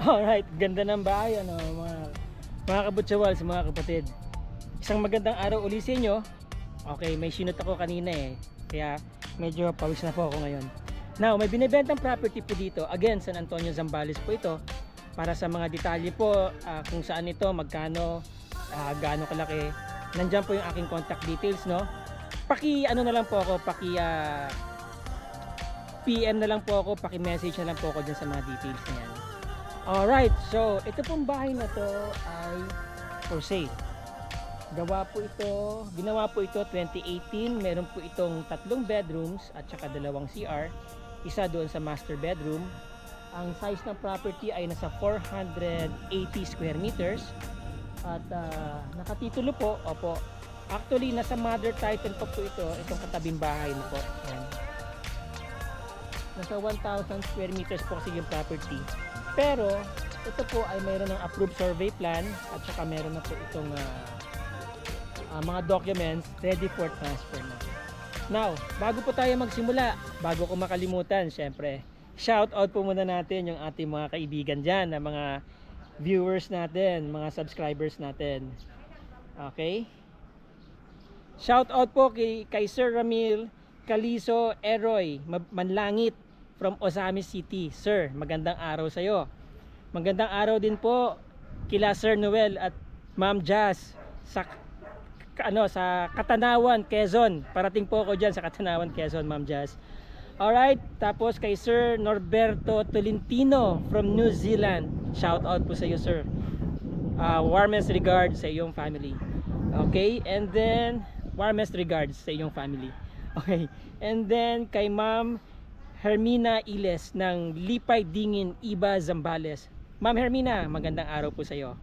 Alright, ganda ng bahay ano, mga kabutsawals, mga kapatid. Isang magandang araw uli sa inyo. Okay, may sinot ako kanina kaya medyo pawis na po ako ngayon. Now, may binibentang property po dito. Again, San Antonio, Zambales po ito. Para sa mga detalye po, kung saan ito, magkano, gaano kalaki. Nandiyan po yung aking contact details, no? Ano na lang po ako, PM na lang po ako, paki-message na lang po ako dyan sa mga details na yan. Alright, so ito pong bahay na to ay for sale. Ginawa po ito 2018. Meron po itong 3 bedrooms at saka 2 CR. Isa doon sa master bedroom. Ang size ng property ay nasa 480 square meters. At nakatitulo po, opo. Actually, nasa mother title po ito, itong katabing bahay na po. Ayan. Nasa 1,000 square meters po kasi yung property. Pero ito po ay mayroon ng approved survey plan at saka meron na po itong mga documents ready for transfer na. Now, bago po tayo magsimula, bago ko makalimutan, syempre, shout out po muna natin yung ating mga kaibigan dyan, na mga viewers natin, mga subscribers natin. Okay? Shout out po kay Sir Ramil Caliso Eroy Manlangit from Osamis City. Sir, magandang araw sa iyo. Magandang araw din po kila Sir Noel at Ma'am Jazz sa Katanawan, Quezon. Parating po ako diyan sa Katanawan, Quezon, Ma'am Jazz. Alright, tapos kay Sir Norberto Tolentino from New Zealand. Shout out po sa iyo, sir. Warmest regards sa iyong family. Okay, and then warmest regards sa iyong family. Okay, and then kay Ma'am Hermina Iles ng Lipay Dingin, Iba, Zambales. Ma'am Hermina, magandang araw po sa iyo.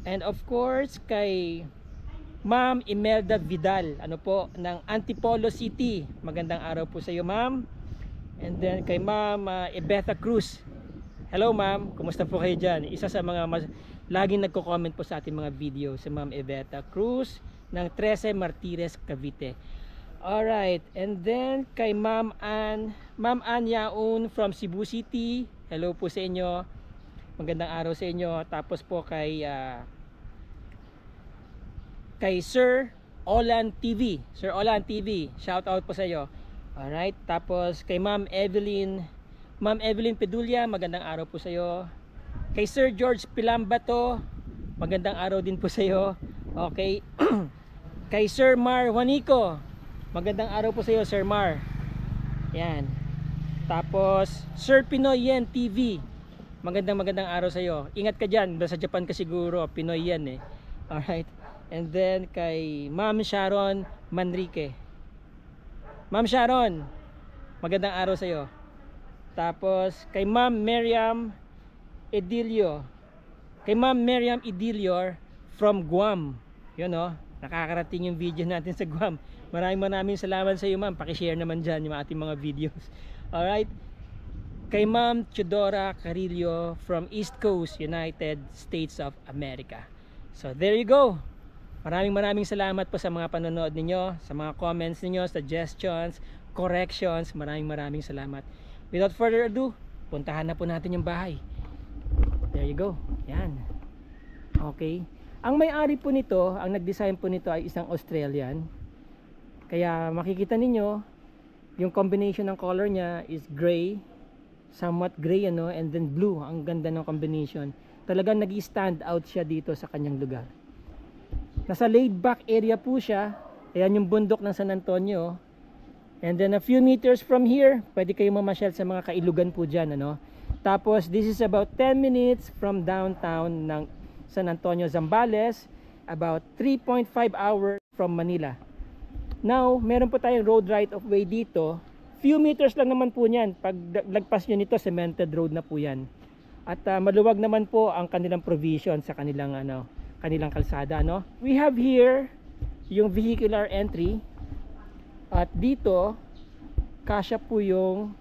And of course, kay Ma'am Imelda Vidal, ng Antipolo City. Magandang araw po sa iyo, ma'am. And then kay Ma'am Ebetha Cruz. Hello, ma'am. Kumusta po kayo dyan? Isa sa mga laging nagko-comment po sa ating mga video, si Ma'am Ebetha Cruz ng 13 Martires, Cavite. Alright, and then kay Ma'am Ann Yaun from Cebu City. Hello po sa inyo. Magandang araw sa inyo. Tapos po kay Sir Olan TV. Sir Olan TV, shout out po sa iyo. Alright, tapos kay Ma'am Evelyn Pedulia, magandang araw po sa iyo. Kay Sir George Pilambato, magandang araw din po sa iyo. Okay. Kay Sir Mar Juanico, magandang araw po sa iyo, Sir Mar. Yan. Tapos Sir Pinoy Yen TV, magandang araw sa iyo. Ingat ka diyan, sa Japan ka siguro, Pinoy yan Alright. And then kay Ma'am Sharon Manrique. Ma'am Sharon, magandang araw sa iyo. Tapos kay Ma'am Miriam Edilio. Kay Ma'am Miriam Edilio from Guam. Yun nakakarating yung video natin sa Guam. Maraming salamat sa iyo, ma'am. Paki-share naman dyan yung ating mga videos. Alright. Kay Ma'am Chudora Carillo from East Coast, United States of America. So there you go. Maraming salamat po sa mga panonood ninyo, sa mga comments ninyo, suggestions, corrections. Maraming salamat. Without further ado, puntahan na po natin yung bahay. There you go. Yan. Okay. Ang may-ari po nito, ang nag-design po nito ay isang Australian. Kaya makikita ninyo, yung combination ng color niya is gray, somewhat gray and then blue. Ang ganda ng combination. Talagang nag-stand out siya dito sa kanyang lugar. Nasa laid back area po siya. Ayan yung bundok ng San Antonio. And then a few meters from here, pwede kayo mamasyal sa mga kailugan po dyan. Tapos this is about 10 minutes from downtown ng San Antonio, Zambales. About 3.5 hours from Manila. Now, meron po tayong road right of way dito. Few meters lang naman po niyan. Pag lagpas nyo nito, cemented road na po yan. At maluwag naman po ang kanilang provision sa kanilang kalsada. We have here yung vehicular entry. At dito, kasya po yung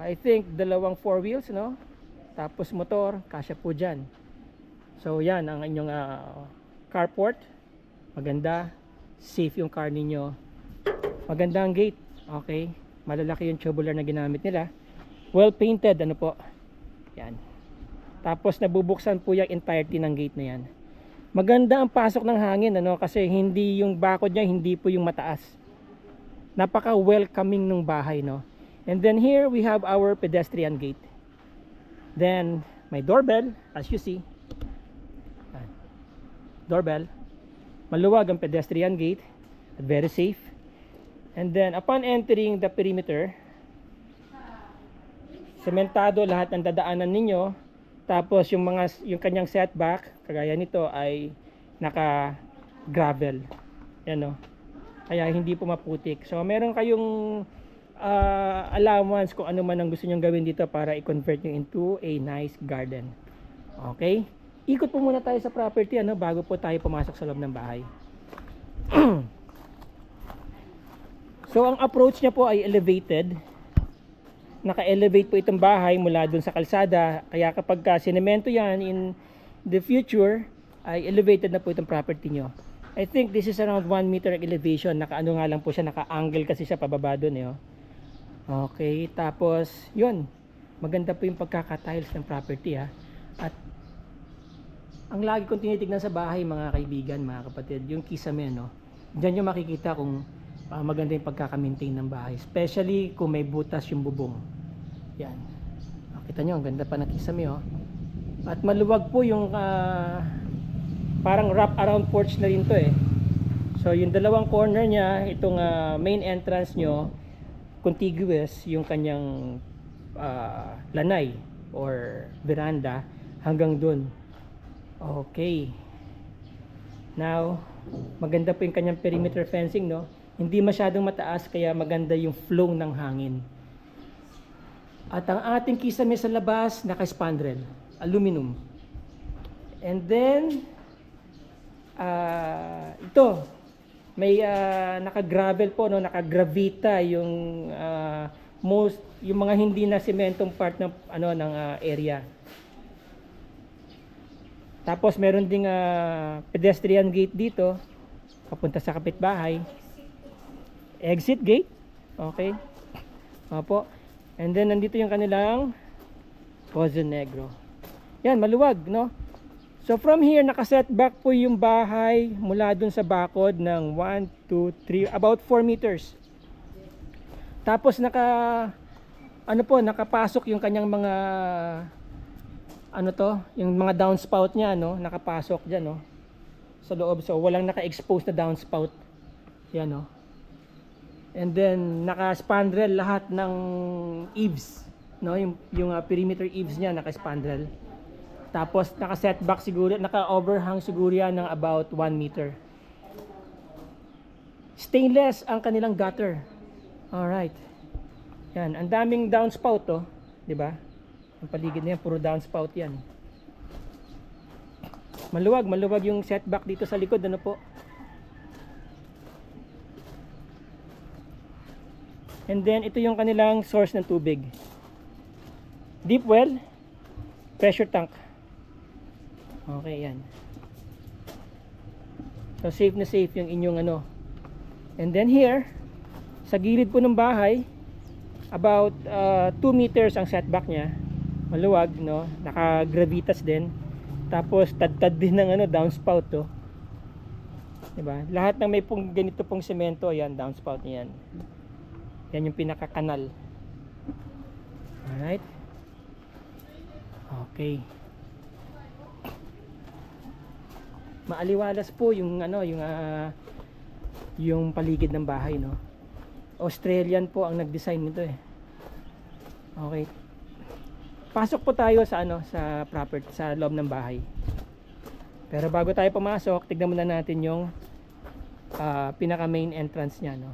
I think 2 4 wheels, tapos motor, kasya po dyan. So yan ang inyong carport. Maganda, safe yung car ninyo. Maganda ang gate. Okay, malalaki yung tubular na ginamit nila. Well painted po. Yan. Tapos nabubuksan po yung entirety ng gate na yan. Maganda ang pasok ng hangin, ano, kasi hindi yung bakod niya, hindi po yung mataas. Napaka welcoming ng bahay, no. And then here we have our pedestrian gate. Then my doorbell, as you see. Doorbell. Maluwag ang pedestrian gate at very safe. And then upon entering the perimeter, sementado lahat ng dadaanan ninyo. Tapos yung kanyang setback, kagaya nito, ay naka gravel. Yan, no? Kaya hindi po maputik. So meron kayong allowance kung ano man ang gusto nyong gawin dito para i-convert nyo into a nice garden. Okay? Ikot po muna tayo sa property, ano, bago po tayo pumasok sa loob ng bahay. So ang approach niya po ay elevated. Naka-elevate po itong bahay mula dun sa kalsada. Kaya kapag sinemento yan in the future, ay elevated na po itong property nyo. I think this is around 1 meter elevation. Naka-ano nga lang po siya, naka-angle kasi siya pababa dun. Okay, tapos yun, maganda po yung pagkakatiles ng property, ha. At ang lagi kong tinitignan sa bahay, mga kaibigan, mga kapatid, yung kisame, no. Diyan nyo makikita kung maganda yung pagkaka-maintain ng bahay, especially kung may butas yung bubong. Yan, kita nyo, ang ganda pa ng kisame, at maluwag po yung parang wrap around porch na rin to, so yung dalawang corner niya, itong main entrance nyo, contiguous yung kanyang lanay or veranda hanggang dun. Okay, now maganda po yung kanyang perimeter fencing, no. Hindi masyadong mataas kaya maganda yung flow ng hangin. At ang ating kisame sa labas, naka-spandrel, aluminum. And then ito, may naka-gravel po, no, naka-gravita yung yung mga hindi na sementong part ng area. Tapos meron ding pedestrian gate dito papunta sa kapitbahay. Exit gate. Okay. Opo. And then nandito yung kanilang Pozo Negro. Yan, maluwag, no? So from here, naka-setback po yung bahay mula dun sa bakod ng 1, 2, 3, about 4 meters. Tapos nakapasok yung kanyang mga yung mga downspout niya, no? Nakapasok diyan, no? Sa loob. So walang naka-expose na downspout. Yan, no? And then naka-spandrel lahat ng eaves, no? Yung perimeter eaves niya naka-spandrel. Tapos naka-setback siguro, naka-overhang siguro yan ng about 1 meter. Stainless ang kanilang gutter. Alright. Yan, ang daming downspout, 'di ba? Ang paligid na yan, puro downspout yan. Maluwag yung setback dito sa likod, ano po? And then ito yung kanilang source ng tubig. Deep well, pressure tank. Okay, yan. So safe na safe yung inyong And then here, sa gilid po ng bahay, about 2 meters ang setback niya. Maluwag, no? Naka-gravitas din. Tapos tad-tad din ng downspout to. 'Di ba? Lahat ng may ganito pong semento, yan downspout niyan. Yan yung pinaka-kanal. Alright. Okay. Maaliwalas po yung yung paligid ng bahay, no. Australian po ang nag-design nito, Okay. Pasok po tayo sa sa property, sa loob ng bahay. Pero bago tayo pumasok, tignan muna natin yung pinaka main entrance niya, no.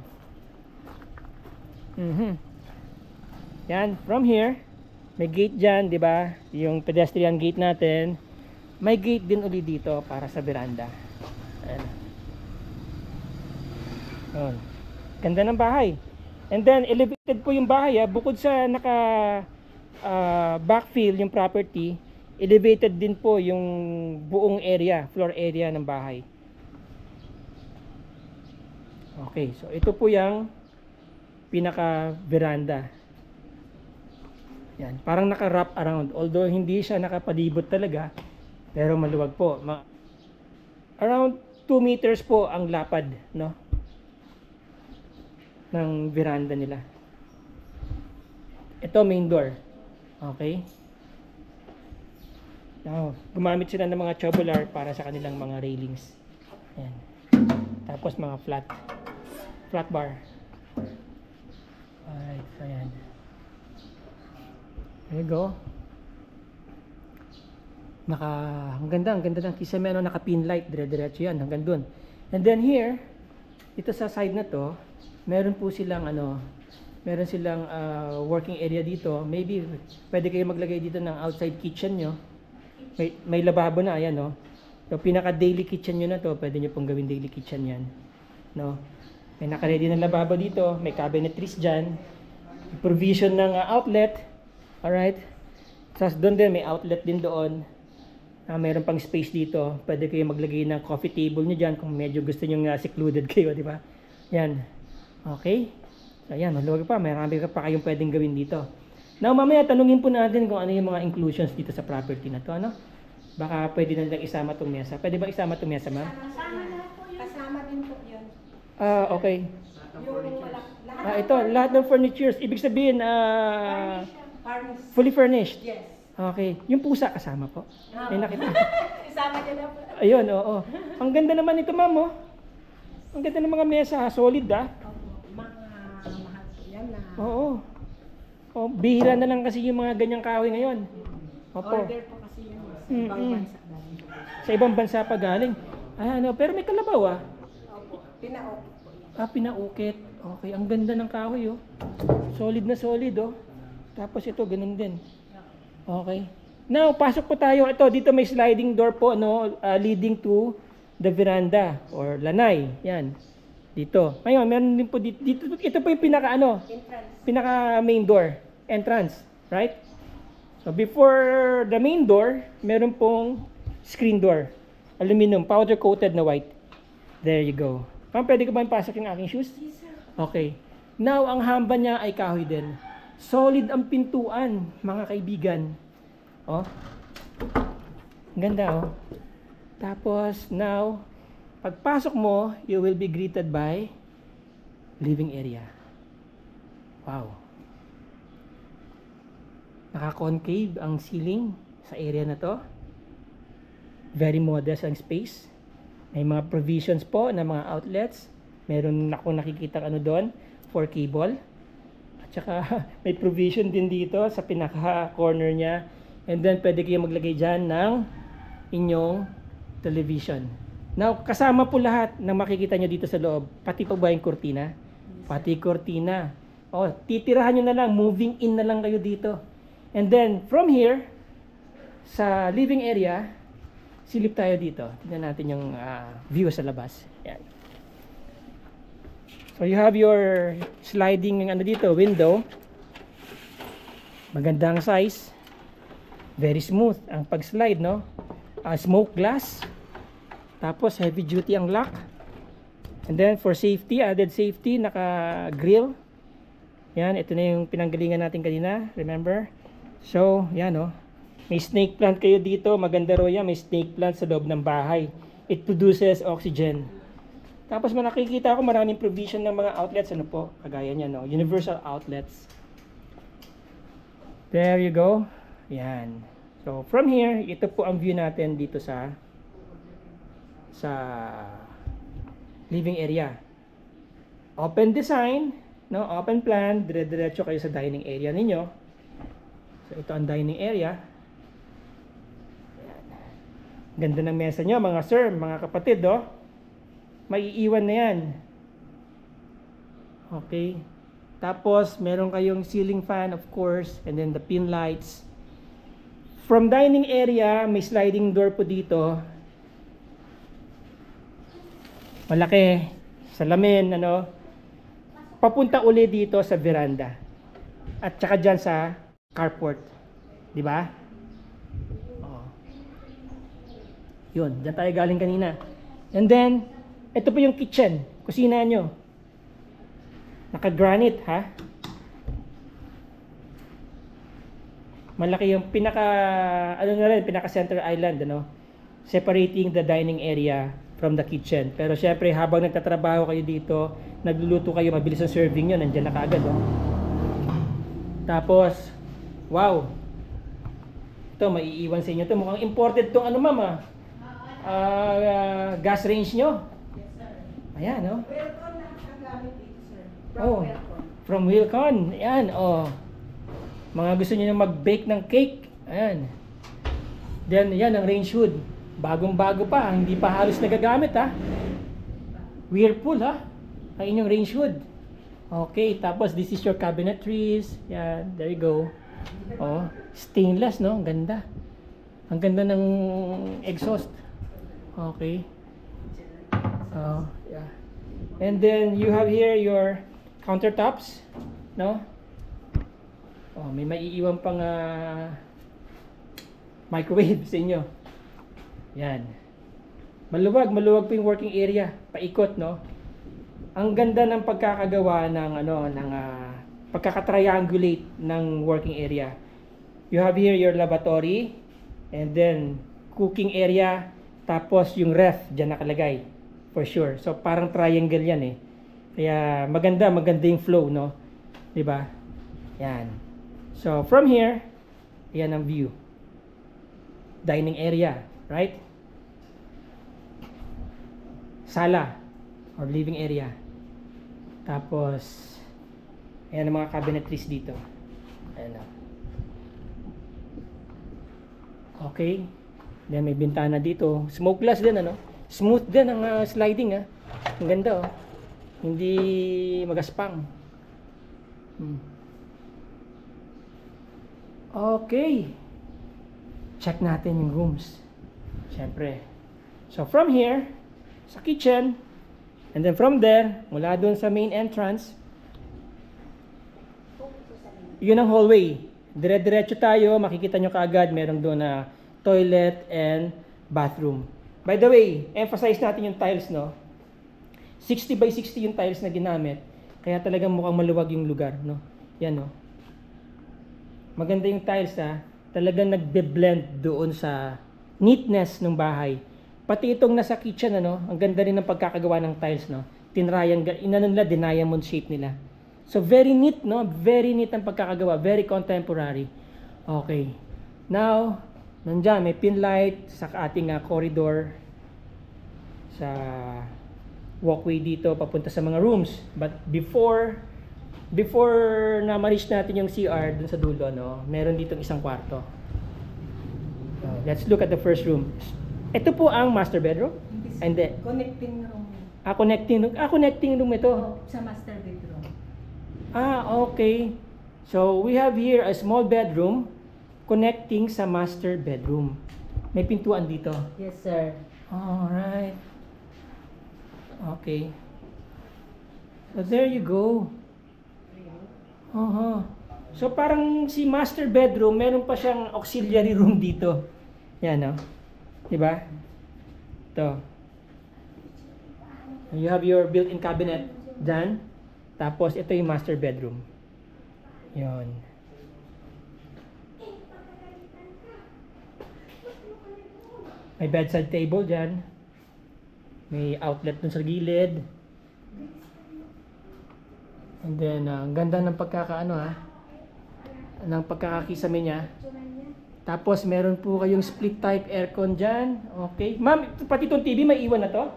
Yan, from here, may gate diyan, 'di ba? Yung pedestrian gate natin. May gate din uli dito para sa veranda. Ayan. Ganda ng bahay. And then elevated po yung bahay, bukod sa backfill yung property, elevated din po yung buong area, floor area ng bahay. Okay, so ito po yung pinaka veranda. Yan, parang naka-wrap around. Although hindi siya nakapalibot talaga, pero maluwag po. Around 2 meters po ang lapad, no? Ng veranda nila. Ito main door. Okay? Now, gumamit sila ng mga tubular para sa kanilang mga railings. Ayan. Tapos mga flat bar. Alright, so ayan. There you go. Ang ganda ng Kisameno, naka pin light, dire-diretso yan hanggang dun. And then here, dito sa side na to, meron silang working area dito. Maybe pwede kayo maglagay dito ng outside kitchen nyo. May lababo na, ayan, no. So pinaka daily kitchen nyo na to, pwede nyo pong gawin daily kitchen yan, no. May naka-ready na lababo dito, may cabinetries dyan, provision ng outlet. Alright. Tapos doon din, may outlet din doon. Mayroon pang space dito. Pwede kayo maglagay ng coffee table nyo dyan kung medyo gusto nyo secluded kayo, di ba? Yan. Okay. So, ayan, maluwag pa. Marami pa kayong pwedeng gawin dito. Now, mamaya tanungin po natin kung ano yung mga inclusions dito sa property na to, ano? Baka pwede na lang isama itong mesa. Pwede ba isama itong mesa, ma'am? Kasama na po yun. Kasama din po yun. Okay. Yung lahat Ito, lahat ng furnitures. Ibig sabihin, fully furnished. Yes. Okay. Yung pusa kasama po. May nakita. Kasama niya na po. Ayun, oo. Ang ganda naman ito, ma'am, oh. Ang ganda ng mga mesa, solid, ah. Mga mahal po yan na. Oo. Oh, bihira na lang kasi yung mga ganyang kahoy ngayon. Opo. Order po kasi yan. Sa ibang bansa galing. Sa ibang bansa pa galing. Ano, pero may kalabaw, ah. Opo. Pinaukit po yan. Pinaukit. Okay, ang ganda ng kahoy, oh. Solid na solid, oh. Tapos ito, ganun din. Okay. Now, pasok po tayo. Ito, dito may sliding door po, no, leading to the veranda or lanay. Yan. Dito. Ngayon, meron din po dito. Ito po yung pinaka main door. Entrance. Right? So, before the main door, meron pong screen door. Aluminum, powder coated na white. There you go. Ma'am, pwede ko ba ipasok yung aking shoes? Yes, sir. Okay. Now, ang hamba niya ay kahoy din. Solid ang pintuan, mga kaibigan. Oh. Ganda, oh. Tapos, now, pagpasok mo, you will be greeted by living area. Wow. Naka-concave ang ceiling sa area na to. Very modest ang space. May mga provisions po na mga outlets. Meron akong nakikita doon for cable. At saka may provision din dito sa pinaka-corner niya. And then pwede kayo maglagay dyan ng inyong television. Now, kasama po lahat na makikita nyo dito sa loob. Pati pa ba yung kurtina? Pati kurtina. Oh, titirahan nyo na lang. Moving in na lang kayo dito. And then, from here, sa living area, silip tayo dito. Tignan natin yung view sa labas. Yan. So, you have your sliding dito, window. Magandang size. Very smooth ang pag-slide, no? Smoke glass. Tapos, heavy duty ang lock. And then, for safety, added safety, naka-grill. Yan, ito na yung pinanggalingan natin kanina. Remember? So, yan, no? May snake plant kayo dito. Maganda ro yan. May snake plant sa loob ng bahay. It produces oxygen. Tapos nakikita ako maraming provision ng mga outlets. Ano po? Kagaya niya, no? Universal outlets. There you go. Yan. So, from here, ito po ang view natin dito sa living area. Open design, no? Open plan. Dire-diretso kayo sa dining area ninyo. So, ito ang dining area. Ganda ng mesa nyo, mga sir, mga kapatid, oh. Maiiwan na yan. Okay. Tapos, meron kayong ceiling fan, of course, and then the pin lights. From dining area, may sliding door po dito. Malaki. Salamin, ano. Papunta uli dito sa veranda. At saka dyan sa carport. Di ba? Yun, dyan tayo galing kanina. And then, ito po yung kitchen. Kusina nyo. Naka-granite, ha? Malaki yung pinaka, ano na rin, pinaka center island, ano? Separating the dining area from the kitchen. Pero syempre, habang nagtatrabaho kayo dito, nagluluto kayo, mabilis ang serving nyo, nandiyan na kaagad, oh. Tapos, wow. Ito, maiiwan sa inyo ito. Mukhang imported tong ano, ma'am, gas range nyo. Yes, sir. Ayan, no? Welcome na ang gamit dito, sir. Oh, Welcome. from Wilcon. Ayan, oh. Mga gusto niyo na mag-bake ng cake. Ayan. Then, yan, ang range hood. Bagong-bago pa. Hindi pa halos nagagamit, ha? Whirlpool, ha? Ang inyong range hood. Okay, tapos this is your cabinetries. Yan, there you go. Oh, stainless, no? Ang ganda. Ang ganda ng exhaust. Okay. Oh, yeah. And then you have here your countertops, no? Oh, may maiiwan pang microwave sa inyo. Yan. Maluwag po yung working area, paikot, no? Ang ganda ng pagkakagawa ng pagkakatriangulate ng working area. You have here your lavatory and then cooking area, tapos yung ref diyan nakalagay for sure. So parang triangle 'yan eh. Kaya maganda yung flow, no? 'Di ba? Yan. So from here, yan ang view. Dining area, right? Sala or living area. Tapos ayan ang mga cabinetries dito. Ayan. Okay. Then may bintana dito. Smoke glass din, ano? Smooth din ang sliding, ha. Ang ganda, oh. Hindi magaspang. Okay. Check natin yung rooms. Siyempre. So from here, sa kitchen, and then from there, mula doon sa main entrance, yun ang hallway. Dire-diretso tayo, makikita nyo kaagad, meron doon na toilet and bathroom. By the way, emphasize natin yung tiles, no? 60 by 60 yung tiles na ginamit. Kaya talagang mukhang maluwag yung lugar, no? Yan, no? Maganda yung tiles, ha? Talagang nagbe-blend doon sa neatness ng bahay. Pati itong nasa kitchen, ano? Ang ganda rin ng pagkakagawa ng tiles, no? Inano nila, diamond shape nila. So, very neat, no? Very neat ang pagkakagawa. Very contemporary. Okay. Now, nandiyan, may pin light sa ating corridor. Sa walkway dito, papunta sa mga rooms. But before na ma-reach natin yung CR dun sa dulo, no? Meron ditong isang kwarto. Let's look at the first room. Ito po ang master bedroom? Hindi. Connecting room. Connecting room ito. Oh, sa master bedroom. Okay. So, we have here a small bedroom connecting sa master bedroom. May pintuan dito. Yes, sir. Alright. Okay. So, there you go. So, parang si master bedroom, meron pa siyang auxiliary room dito. Yan, no? Diba? Ito. You have your built-in cabinet dyan. Tapos, ito yung master bedroom. Yun. May bedside table dyan. May outlet dun sa gilid. And then, ang ganda ng ng pagkakakisame niya. Tapos, meron po kayong split type aircon dyan. Okay. Ma'am, pati itong TV, may iwan na to?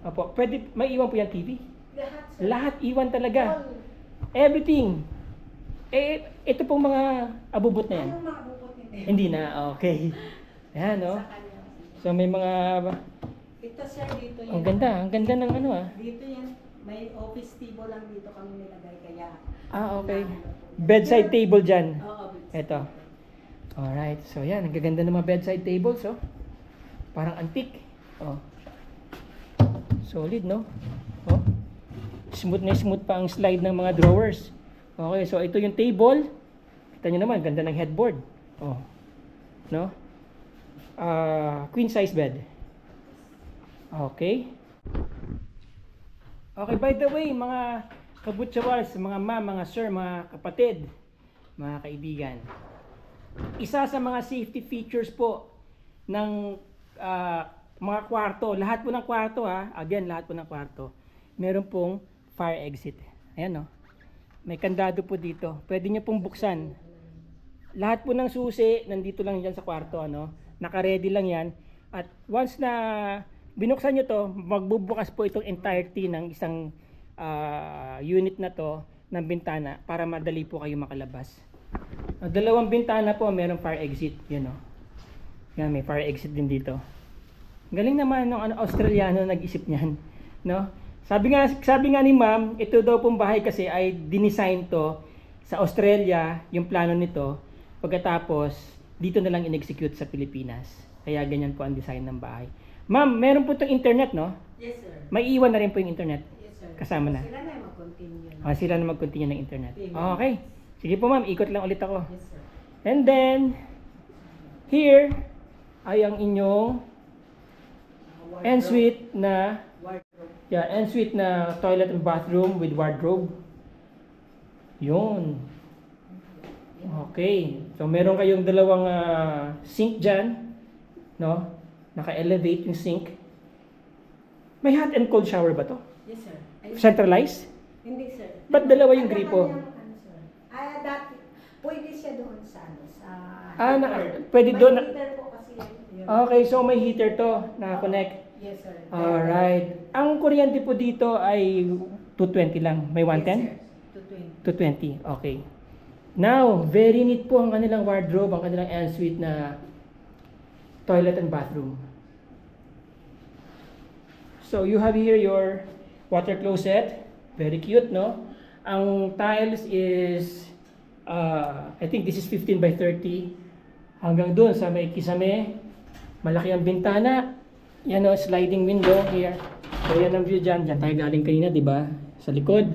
Apo, pwede, may iwan po yan TV? Lahat iwan talaga. Everything. Ito pong mga abubot na yan. Anong mga bukot nito? Hindi na, okay. Ayan, no? So, may mga... Ito, sir, dito yan. Ang ganda ng Dito yan. May office table lang dito kami nilagay, kaya... okay. Bedside table dyan. Oo, Ito. Alright, so yan, ang gaganda ng mga bedside tables, oh. Parang antique. Oh. Solid, no? Oh. Smooth na smooth pa ang slide ng mga drawers. Okay, so ito yung table. Kita nyo naman, ganda ng headboard. Oh. No? Queen size bed. Okay. Okay, by the way, mga kabutsawals, mga ma'am, mga sir, mga kapatid, mga kaibigan. Isa sa mga safety features po ng mga kwarto, lahat po ng kwarto again, lahat po ng kwarto, meron pong fire exit. Ayan, no? May kandado po dito. Pwede nyo pong buksan. Lahat po ng susi, nandito lang yan sa kwarto, ano? Naka-ready lang yan. At once na binuksan nyo to, magbubukas po itong entirety ng isang unit na to ng bintana para madali po kayo makalabas. Dalawang bintana po, merong fire exit. Yan, no? Yan, may fire exit din dito. Galing naman ng Australiano nag-isip niyan, no? Sabi nga ni ma'am, ito daw pong bahay kasi ay dinesign to sa Australia, yung plano nito. Pagkatapos, dito na lang in-execute sa Pilipinas. Kaya ganyan po ang design ng bahay. Ma'am, meron po itong internet, no? Yes, sir. May iwan na rin po yung internet. Yes, sir. Kasama na. Sila na mag-continue. Sila na mag-continue ng internet. Okay. Sige po ma'am, ikot lang ulit ako. Yes, sir. And then, here ay ang inyong ensuite na ensuite na toilet and bathroom with wardrobe. Yun. Okay. So meron kayong dalawang sink dyan, no? Naka-elevate yung sink. May hot and cold shower ba to? Yes, sir. Centralized? Hindi, sir. Ba't dalawa yung gripo? Dati, pwede siya doon sa Pwede may doon. heater po kasi yun. Okay, so may heater to na-connect. Yes, sir. Alright. Ang kuryente po dito ay 220 lang. May 110? Yes, sir. 220. 220. Okay. Now, very neat po ang kanilang wardrobe, ang kanilang ensuite na toilet and bathroom. So, you have here your water closet. Very cute, no? Ang tiles is, I think this is 15 by 30. Hanggang doon sa may kisame. Malaki ang bintana. Yan o, sliding window here. So, yan ang view dyan. Dyan tayo galing kanina, di ba? Sa likod.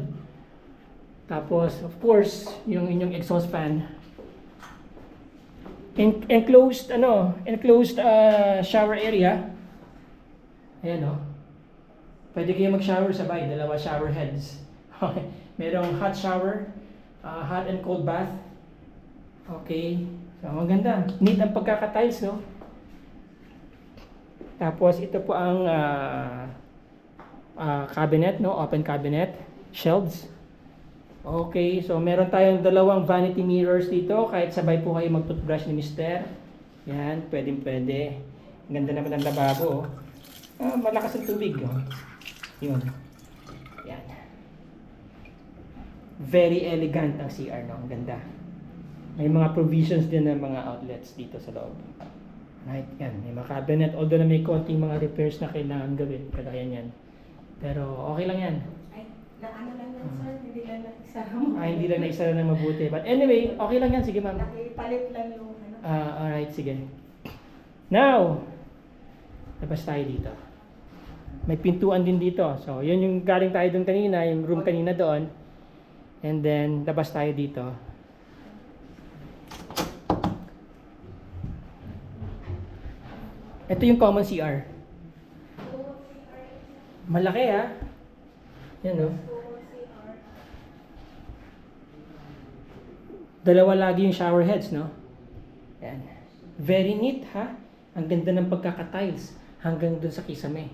Tapos, of course, yung inyong exhaust fan. Enclosed shower area. Ayan o. Pwede kayo mag-shower sabay. Dalawa shower heads. Merong hot shower. Hot and cold bath. Okay. So, maganda. Neat ang pagkakatiles, no? Tapos, ito po ang cabinet, no? Open cabinet. Shelves. Okay, so meron tayong dalawang vanity mirrors dito. Kahit sabay po kayo mag-toothbrush ni Mister. Yan, pwede. Ganda naman ang lababo. Malakas ang tubig. Oh. Yun. Yan. Very elegant ang CR, no? Ang ganda. May mga provisions din ng mga outlets dito sa loob. Right, yan. May mga cabinet. Although na may konting mga repairs na kailangan gawin. Kagaya yan. Pero okay lang yan. Ay, ano lang yan, sir. Hindi lang naisara mo. Hindi lang naisara ng mabuti. But anyway, okay lang yan. Sige, ma'am. Nakipalit lang yung Alright, sige. Now, labas tayo dito. May pintuan din dito. So, yun yung galing tayo doon kanina. Yung room kanina doon. And then, labas tayo dito. Ito yung common CR. Malaki Yan no. Dalawa lagi yung shower heads, no? Yan. Very neat, Ang ganda ng pagkakatiles hanggang dun sa kisame.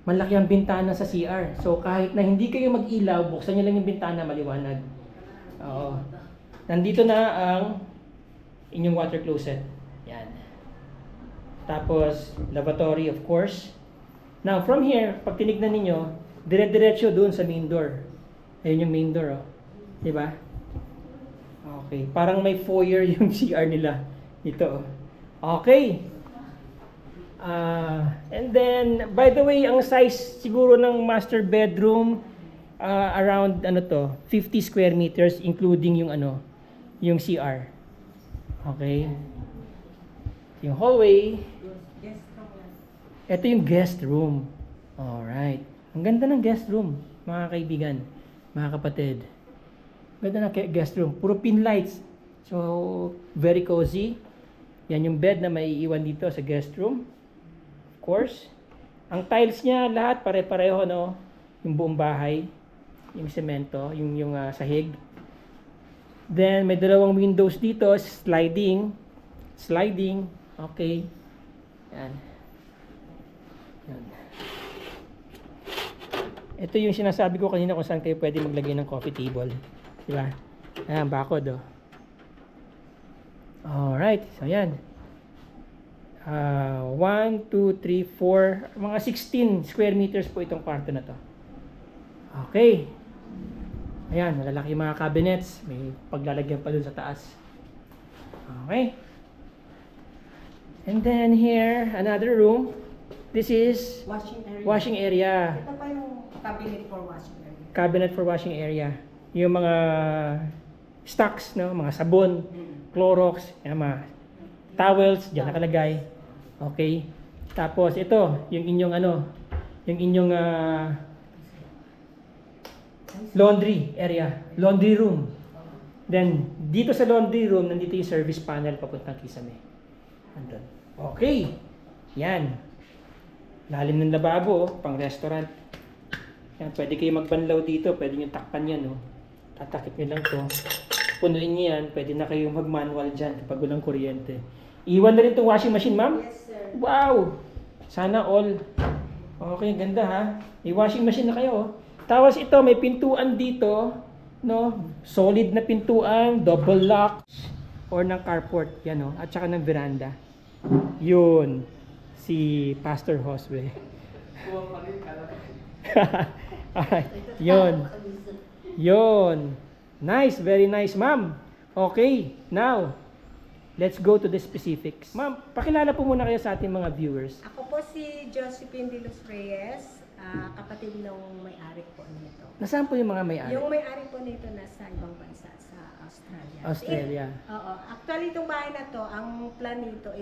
Malaki ang bintana sa CR. So kahit na hindi kayo mag-ilaw, buksan nyo lang yung bintana, maliwanag. Oo. Nandito na ang inyong water closet. Yan. Tapos, lavatory of course. Now, from here, pag tinignan ninyo, dire-diretso doon sa main door. Ayun yung main door, oh. Diba? Okay. Parang may foyer yung CR nila. Ito, oh. Okay. And then, by the way, ang size siguro ng master bedroom, around, 50 square meters, including yung, yung CR. Okay. Yung hallway. Ito yung guest room. Alright. Ang ganda ng guest room, mga kaibigan, mga kapatid. Ganda ng guest room. Puro pin lights. So, very cozy. Yan yung bed na may iiwan dito sa guest room. Of course. Ang tiles niya, lahat pare-pareho, no? yung buong bahay, yung semento, yung sahig. Then may dalawang windows dito, sliding, okay. Yan. Yan. Ito yung sinasabi ko kanina kung saan kayo pwede maglagay ng coffee table. Diba? Ayan, bakod oh. Alright, so yan. 1, 2, 3, 4, mga 16 square meters po itong kwarto na to. Okay. Ayan, malalaki yung mga cabinets. May paglalagyan pa dun sa taas. Okay. And then here, another room. This is Washing area. area. Ito pa yung cabinet for washing area. Cabinet for washing area. Yung mga stocks, no? Mga sabon, Clorox, yung mga towels, dyan nakalagay. Okay. Tapos ito, yung inyong yung inyong laundry area, laundry room. Then, dito sa laundry room, nandito yung service panel papuntang kisame. Andun. Okay. Yan. Lalim ng lababo, pang restaurant. Yan, pwede kayo magbanlaw dito, pwede nyo takpan yan, no? Tatakip nyo lang to. Punuin nyo yan, pwede na kayo mag-manual dyan kapag walang kuryente. Iwan na rin itong washing machine, ma'am? Yes, sir. Wow! Sana all. Okay, ganda ha. May washing machine na kayo. Oh. Tapos ito, may pintuan dito, no? Solid na pintuan, double lock, or ng carport, yan oh. At saka ng veranda. Yun. Si Pastor Josue. Alright. Yun. Yun. Nice, very nice, ma'am. Okay, now, let's go to the specifics. Ma'am, pakilala po muna kayo sa ating mga viewers. Ako po si Josephine de Los Reyes, kapatid ng may-ari po nito. Nasaan po yung mga may-ari? Yung may-ari po nito nasa ibang bansa, sa Australia. Australia. Oo. Actually, itong bahay na to, ang plan nito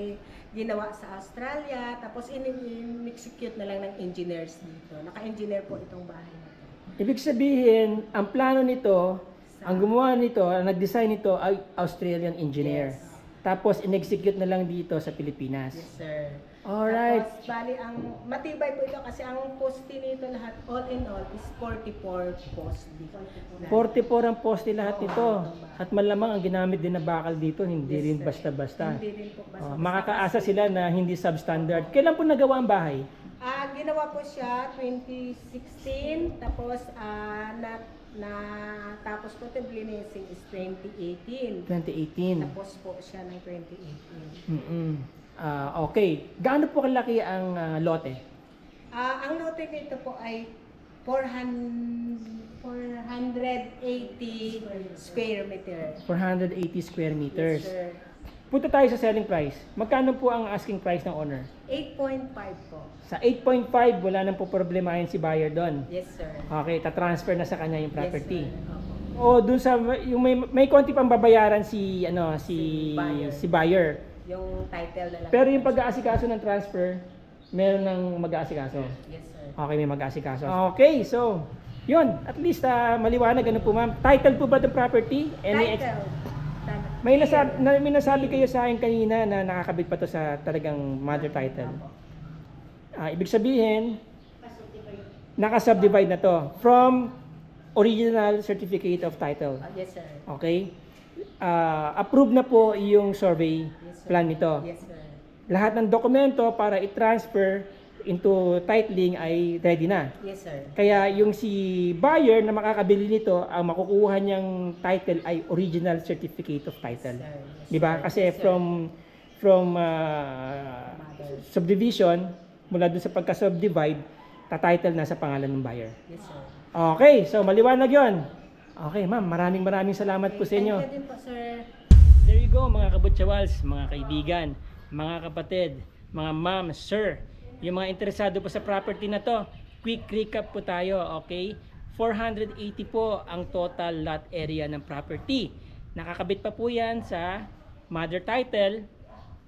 ginawa sa Australia, tapos in-execute na lang ng engineers dito. Naka-engineer po itong bahay na to. Ibig sabihin, ang plano nito, ang gumawa nito, ang nag-design nito ay Australian engineer. Yes. Tapos in-execute na lang dito sa Pilipinas. Yes, sir. Alright. Tapos, bali, ang matibay po ito kasi ang poste nito lahat, all in all, is 44 poste. 44 ang poste lahat nito. At malamang ang ginamit din na bakal dito, hindi Yes, rin sir. basta-basta. Hindi rin po basta. Makakaasa sila na hindi substandard. Kailan po nagawa ang bahay? Ginawa po siya 2016, tapos tapos po ito blessing is 2018. 2018. Tapos po siya ng 2018. Okay. Gaano po kalaki ang lote? Ang lote nito po ay 480 square meter. 480 square meters. Yes, sir. Punta tayo sa selling price. Magkano po ang asking price ng owner? 8.5 po. Sa 8.5, wala nang po problemahin si buyer doon. Yes, sir. Okay, ta-transfer na sa kanya yung property. Yes, sir. O Opo. dun sa yung may konti pang babayaran si buyer. si buyer. Yung title na lang. Pero yung pag-aasikaso ng transfer, meron ng mag-aasikaso. Yes, sir. Okay, may mag-aasikaso. Okay, so yun, at least maliwanag ano po ma'am. Title po ba ng property? Title. May nasabi kayo sa akin kanina na nakakabit pa to sa talagang mother title. Ibig sabihin, naka-subdivide na to from original certificate of title. Yes, sir. Okay? Approved na po yung survey Yes, sir. plan nito. Yes, sir. Lahat ng dokumento para i-transfer into titling ay ready na. Yes, sir. Kaya yung si buyer na makakabili nito, ang makukuha niyang title ay original certificate of title. Yes, sir. Yes, 'Di ba? sir. Kasi Yes, sir. from subdivision, mula dun sa pagka-subdivide, ta-title na sa pangalan ng buyer. Yes, sir. Okay, so maliwanag 'yon. Okay, ma'am, maraming salamat po sa inyo. Thank you din po, sir. There you go, mga kabutsawals, mga kaibigan, mga kapatid, mga ma'am, sir. Yung mga interesado po sa property na to, quick recap po tayo, okay? 480 po ang total lot area ng property. Nakakabit pa po yan sa mother title,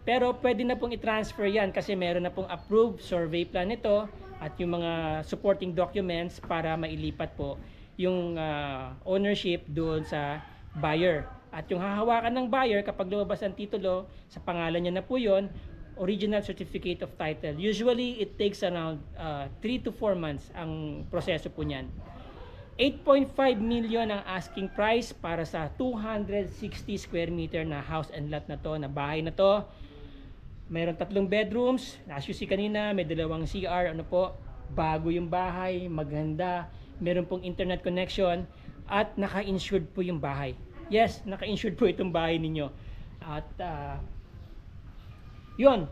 pero pwede na pong i-transfer yan kasi meron na pong approved survey plan nito at yung mga supporting documents para mailipat po yung ownership doon sa buyer. At yung hahawakan ng buyer kapag lumabas ang titulo, sa pangalan niya na po yun, original certificate of title. Usually, it takes around 3 to 4 months ang proseso po niyan. 8.5 million ang asking price para sa 260 square meter na house and lot na to, na bahay na to. Mayroon 3 bedrooms, as you see kanina, may 2 CR, ano po, bago yung bahay, maganda, meron pong internet connection, at naka-insured po yung bahay. Yes, naka-insured po itong bahay ninyo. At yun,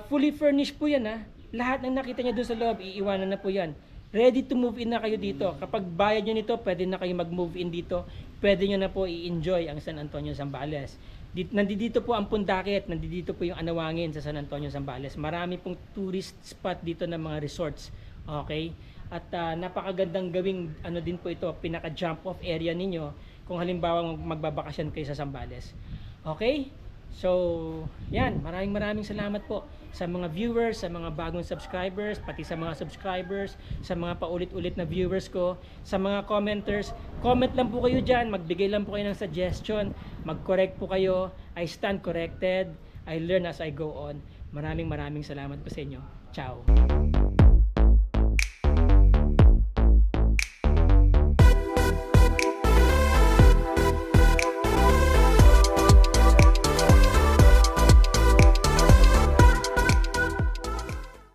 fully furnished po yan ha. Lahat ng nakita niya doon sa loob, iiwanan na po yan. Ready to move in na kayo dito. Kapag bayad nyo nito, pwede na kayo mag-move in dito. Pwede nyo na po i-enjoy ang San Antonio, Zambales. Nandito po ang Pundakit, nandito po yung Anawangin sa San Antonio, Zambales. Marami pong tourist spot dito ng mga resorts. Okay? At napakagandang gawing ano din po ito, pinaka-jump off area ninyo kung halimbawa magbabakasyon kayo sa Zambales. Okay? So, yan. Maraming salamat po sa mga viewers, sa mga bagong subscribers, pati sa mga subscribers, sa mga paulit-ulit na viewers ko, sa mga commenters. Comment lang po kayo dyan, magbigay lang po kayo ng suggestion, mag-correct po kayo. I stand corrected. I learn as I go on. Maraming salamat po sa inyo. Ciao!